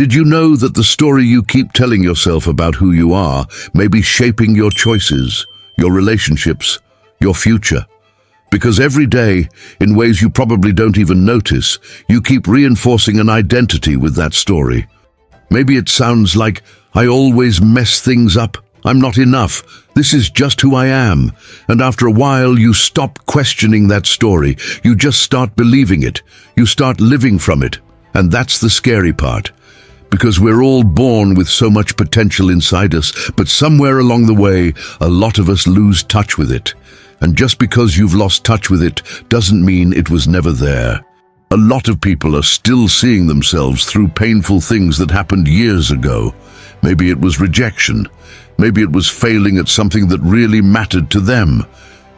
Did you know that the story you keep telling yourself about who you are may be shaping your choices, your relationships, your future? Because every day, in ways you probably don't even notice, you keep reinforcing an identity with that story. Maybe it sounds like, I always mess things up, I'm not enough, this is just who I am. And after a while, you stop questioning that story. You just start believing it. You start living from it. And that's the scary part. Because we're all born with so much potential inside us, but somewhere along the way, a lot of us lose touch with it. And just because you've lost touch with it doesn't mean it was never there. A lot of people are still seeing themselves through painful things that happened years ago. Maybe it was rejection. Maybe it was failing at something that really mattered to them.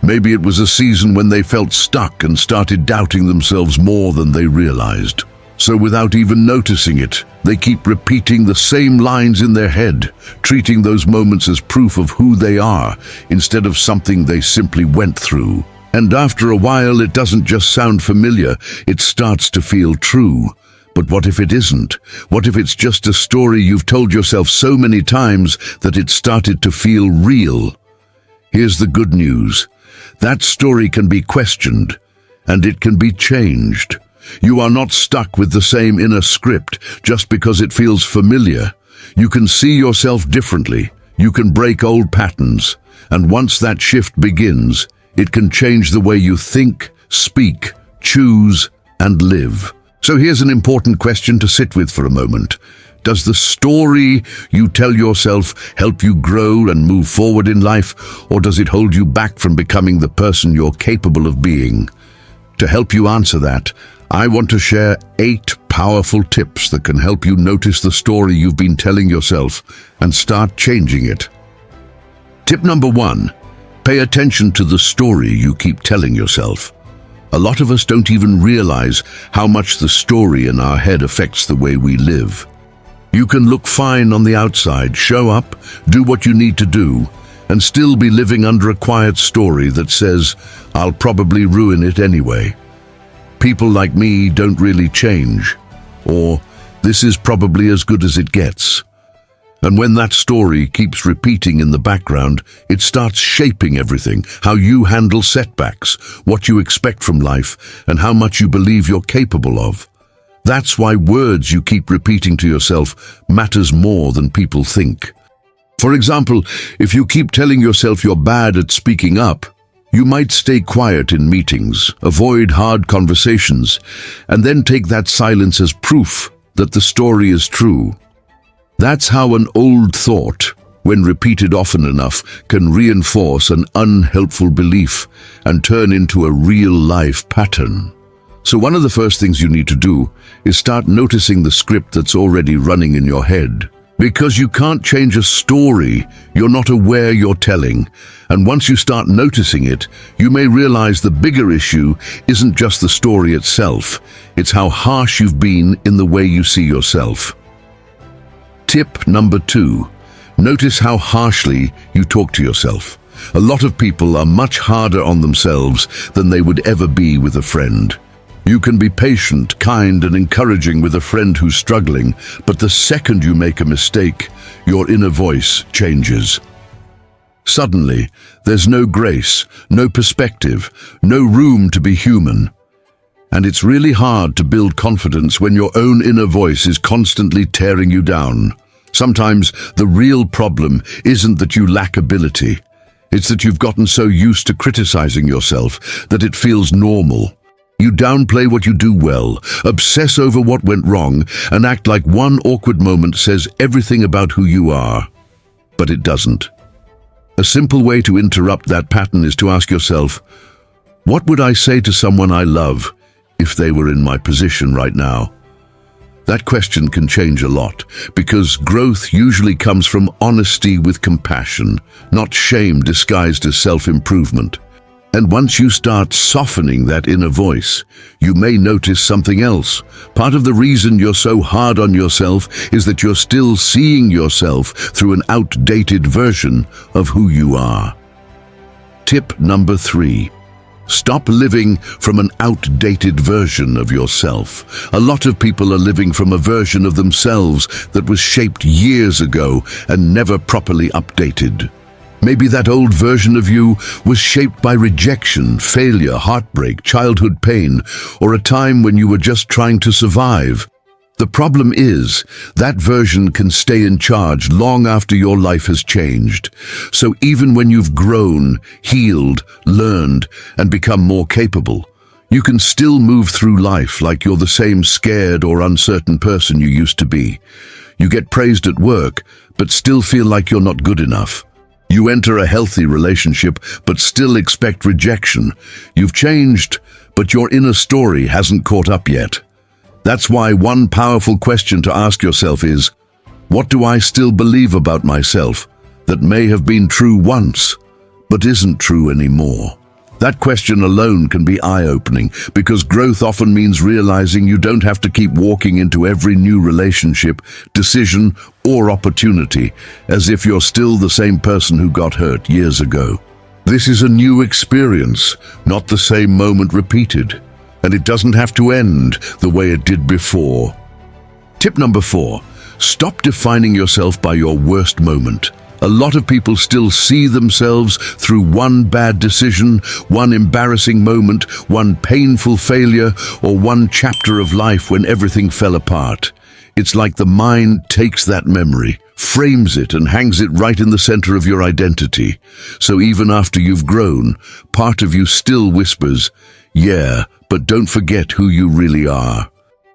Maybe it was a season when they felt stuck and started doubting themselves more than they realized. So without even noticing it, they keep repeating the same lines in their head, treating those moments as proof of who they are, instead of something they simply went through. And after a while, it doesn't just sound familiar, it starts to feel true. But what if it isn't? What if it's just a story you've told yourself so many times that it started to feel real? Here's the good news. That story can be questioned, and it can be changed. You are not stuck with the same inner script just because it feels familiar. You can see yourself differently. You can break old patterns. And once that shift begins, it can change the way you think, speak, choose, and live. So here's an important question to sit with for a moment. Does the story you tell yourself help you grow and move forward in life, or does it hold you back from becoming the person you're capable of being? To help you answer that, I want to share 8 powerful tips that can help you notice the story you've been telling yourself and start changing it. Tip number 1, pay attention to the story you keep telling yourself. A lot of us don't even realize how much the story in our head affects the way we live. You can look fine on the outside, show up, do what you need to do, and still be living under a quiet story that says, I'll probably ruin it anyway. People like me don't really change, or this is probably as good as it gets. And when that story keeps repeating in the background, it starts shaping everything, how you handle setbacks, what you expect from life, and how much you believe you're capable of. That's why words you keep repeating to yourself matters more than people think. For example, if you keep telling yourself you're bad at speaking up, you might stay quiet in meetings, avoid hard conversations, and then take that silence as proof that the story is true. That's how an old thought, when repeated often enough, can reinforce an unhelpful belief and turn into a real-life pattern. So one of the first things you need to do is start noticing the script that's already running in your head. Because you can't change a story you're not aware you're telling. And once you start noticing it, you may realize the bigger issue isn't just the story itself. It's how harsh you've been in the way you see yourself. Tip number 2, notice how harshly you talk to yourself. A lot of people are much harder on themselves than they would ever be with a friend. You can be patient, kind, and encouraging with a friend who's struggling, but the second you make a mistake, your inner voice changes. Suddenly, there's no grace, no perspective, no room to be human. And it's really hard to build confidence when your own inner voice is constantly tearing you down. Sometimes the real problem isn't that you lack ability. It's that you've gotten so used to criticizing yourself that it feels normal. You downplay what you do well, obsess over what went wrong, and act like one awkward moment says everything about who you are. But it doesn't. A simple way to interrupt that pattern is to ask yourself, what would I say to someone I love if they were in my position right now? That question can change a lot, because growth usually comes from honesty with compassion, not shame disguised as self-improvement. And once you start softening that inner voice, you may notice something else. Part of the reason you're so hard on yourself is that you're still seeing yourself through an outdated version of who you are. Tip number 3. Stop living from an outdated version of yourself. A lot of people are living from a version of themselves that was shaped years ago and never properly updated. Maybe that old version of you was shaped by rejection, failure, heartbreak, childhood pain, or a time when you were just trying to survive. The problem is, that version can stay in charge long after your life has changed. So even when you've grown, healed, learned, and become more capable, you can still move through life like you're the same scared or uncertain person you used to be. You get praised at work, but still feel like you're not good enough. You enter a healthy relationship, but still expect rejection. You've changed, but your inner story hasn't caught up yet. That's why one powerful question to ask yourself is, what do I still believe about myself that may have been true once, but isn't true anymore? That question alone can be eye-opening, because growth often means realizing you don't have to keep walking into every new relationship, decision, or opportunity as if you're still the same person who got hurt years ago. This is a new experience, not the same moment repeated. And it doesn't have to end the way it did before. Tip number 4, stop defining yourself by your worst moment. A lot of people still see themselves through one bad decision, one embarrassing moment, one painful failure, or one chapter of life when everything fell apart. It's like the mind takes that memory, frames it, and hangs it right in the center of your identity. So even after you've grown, part of you still whispers, "Yeah, but don't forget who you really are."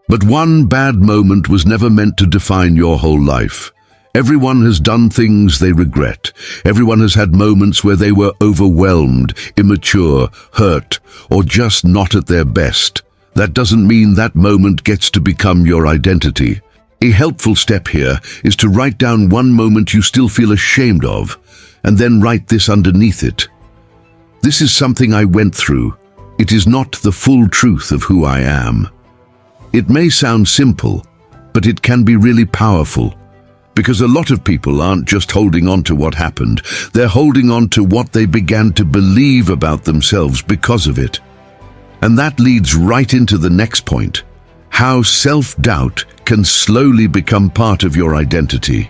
But one bad moment was never meant to define your whole life. Everyone has done things they regret. Everyone has had moments where they were overwhelmed, immature, hurt, or just not at their best. That doesn't mean that moment gets to become your identity. A helpful step here is to write down one moment you still feel ashamed of, and then write this underneath it. This is something I went through. It is not the full truth of who I am. It may sound simple, but it can be really powerful. Because a lot of people aren't just holding on to what happened, they're holding on to what they began to believe about themselves because of it. And that leads right into the next point, how self-doubt can slowly become part of your identity.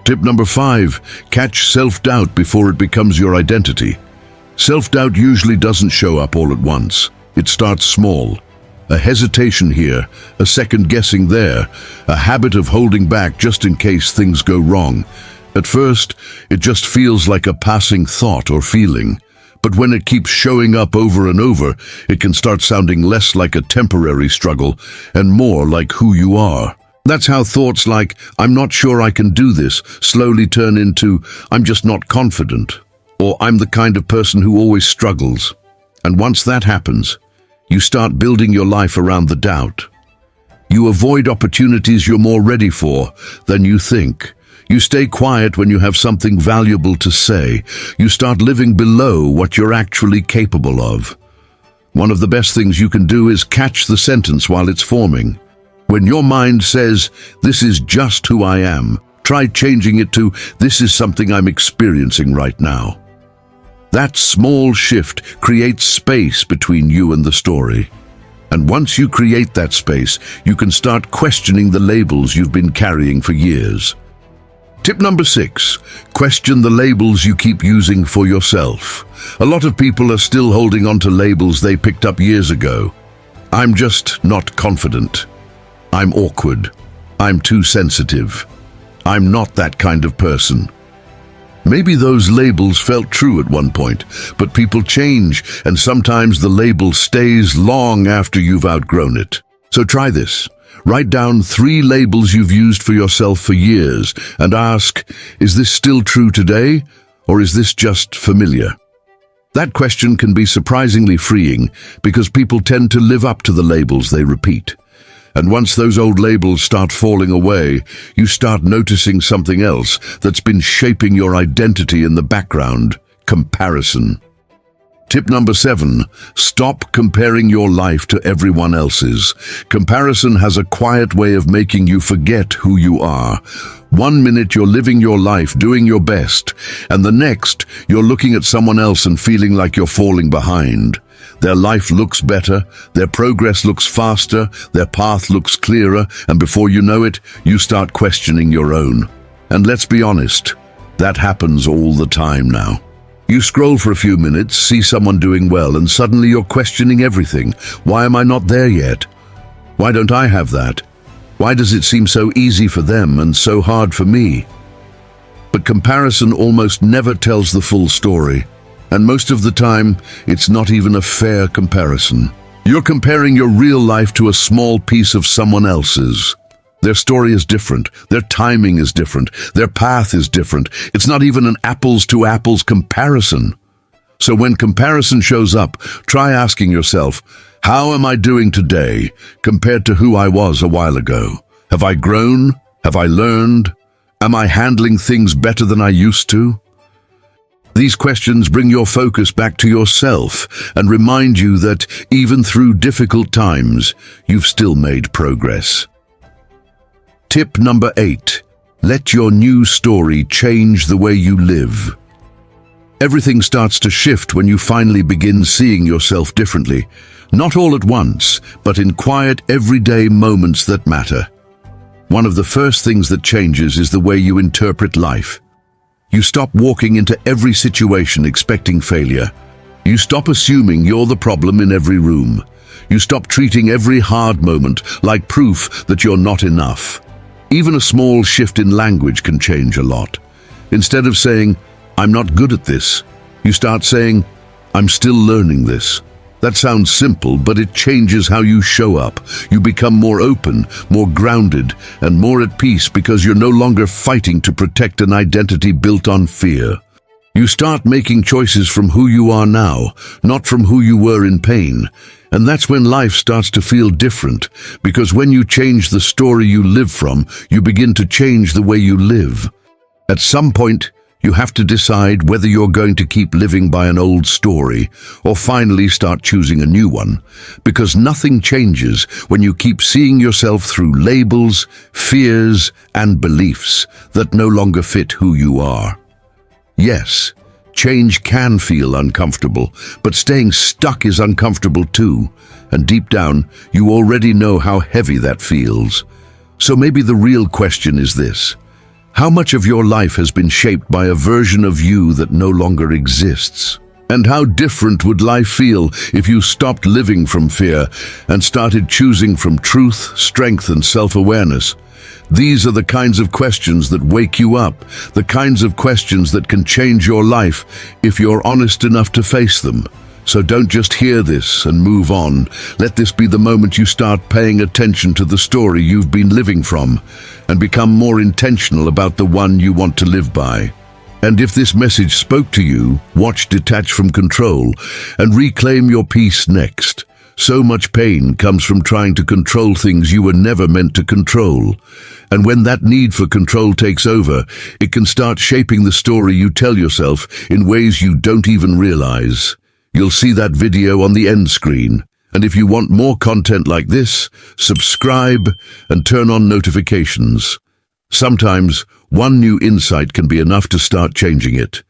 Tip number 5, catch self-doubt before it becomes your identity. Self-doubt usually doesn't show up all at once. It starts small. A hesitation here, a second guessing there, a habit of holding back just in case things go wrong. At first, it just feels like a passing thought or feeling. But when it keeps showing up over and over, it can start sounding less like a temporary struggle and more like who you are. That's how thoughts like, "I'm not sure I can do this," slowly turn into, "I'm just not confident," or "I'm the kind of person who always struggles." And once that happens, you start building your life around the doubt. You avoid opportunities you're more ready for than you think. You stay quiet when you have something valuable to say. You start living below what you're actually capable of. One of the best things you can do is catch the sentence while it's forming. When your mind says, "This is just who I am," try changing it to, "This is something I'm experiencing right now." That small shift creates space between you and the story. And once you create that space, you can start questioning the labels you've been carrying for years. Tip number 6, question the labels you keep using for yourself. A lot of people are still holding on to labels they picked up years ago. "I'm just not confident. I'm awkward. I'm too sensitive. I'm not that kind of person." Maybe those labels felt true at one point, but people change, and sometimes the label stays long after you've outgrown it. So try this. Write down 3 labels you've used for yourself for years and ask, is this still true today, or is this just familiar? That question can be surprisingly freeing because people tend to live up to the labels they repeat. And once those old labels start falling away, you start noticing something else that's been shaping your identity in the background: comparison. Tip number 7, stop comparing your life to everyone else's. Comparison has a quiet way of making you forget who you are. One minute you're living your life, doing your best, and the next you're looking at someone else and feeling like you're falling behind. Their life looks better, their progress looks faster, their path looks clearer, and before you know it, you start questioning your own. And let's be honest, that happens all the time now. You scroll for a few minutes, see someone doing well, and suddenly you're questioning everything. Why am I not there yet? Why don't I have that? Why does it seem so easy for them and so hard for me? But comparison almost never tells the full story. And most of the time, it's not even a fair comparison. You're comparing your real life to a small piece of someone else's. Their story is different, their timing is different, their path is different. It's not even an apples to apples comparison. So when comparison shows up, try asking yourself, how am I doing today compared to who I was a while ago? Have I grown? Have I learned? Am I handling things better than I used to? These questions bring your focus back to yourself and remind you that even through difficult times, you've still made progress. Tip number 8. Let your new story change the way you live. Everything starts to shift when you finally begin seeing yourself differently. Not all at once, but in quiet, everyday moments that matter. One of the first things that changes is the way you interpret life. You stop walking into every situation expecting failure. You stop assuming you're the problem in every room. You stop treating every hard moment like proof that you're not enough. Even a small shift in language can change a lot. Instead of saying, I'm not good at this, you start saying, I'm still learning this. That sounds simple, but it changes how you show up. You become more open, more grounded, and more at peace because you're no longer fighting to protect an identity built on fear. You start making choices from who you are now, not from who you were in pain. And that's when life starts to feel different, because when you change the story you live from, you begin to change the way you live. At some point, you have to decide whether you're going to keep living by an old story or finally start choosing a new one, because nothing changes when you keep seeing yourself through labels, fears, and beliefs that no longer fit who you are. Yes, change can feel uncomfortable, but staying stuck is uncomfortable too, and deep down, you already know how heavy that feels. So maybe the real question is this: how much of your life has been shaped by a version of you that no longer exists? And how different would life feel if you stopped living from fear and started choosing from truth, strength, and self-awareness? These are the kinds of questions that wake you up, the kinds of questions that can change your life if you're honest enough to face them. So don't just hear this and move on. Let this be the moment you start paying attention to the story you've been living from and become more intentional about the one you want to live by. And if this message spoke to you, watch Detach from Control and reclaim your peace next. So much pain comes from trying to control things you were never meant to control. And when that need for control takes over, it can start shaping the story you tell yourself in ways you don't even realize. You'll see that video on the end screen. And if you want more content like this, subscribe and turn on notifications. Sometimes, one new insight can be enough to start changing it.